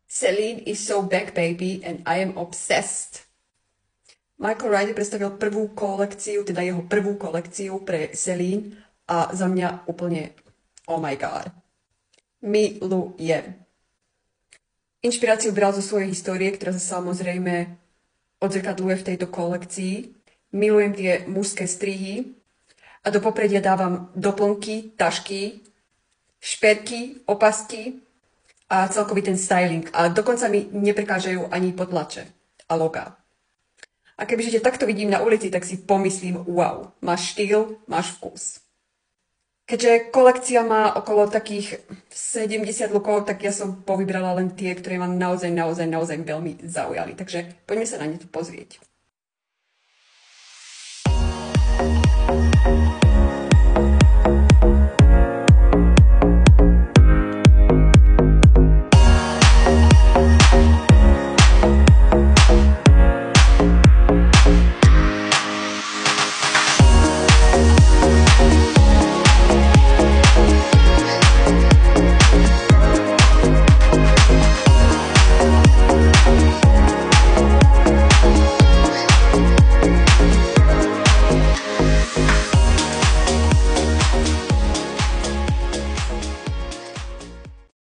Celine is so back, baby, and I am obsessed. Michael Ryder predstavil prvú kolekciu, teda jeho prvú kolekciu pre Celine a za mňa úplne oh my god. Milujem. Inšpiráciu bral zo svojej histórie, ktorá sa samozrejme odzrkadluje v tejto kolekcii. Milujem tie mužské strihy a do popredia dávam doplnky, tašky, šperky, opasky a celkový ten styling. A dokonca mi neprekážajú ani potlače a logá. A kebyže ťa takto vidím na ulici, tak si pomyslím, wow, máš štýl, máš vkus. Keďže kolekcia má okolo takých 70 lookov, tak ja som povybrala len tie, ktoré ma naozaj veľmi zaujali. Takže poďme sa na ne tu pozrieť.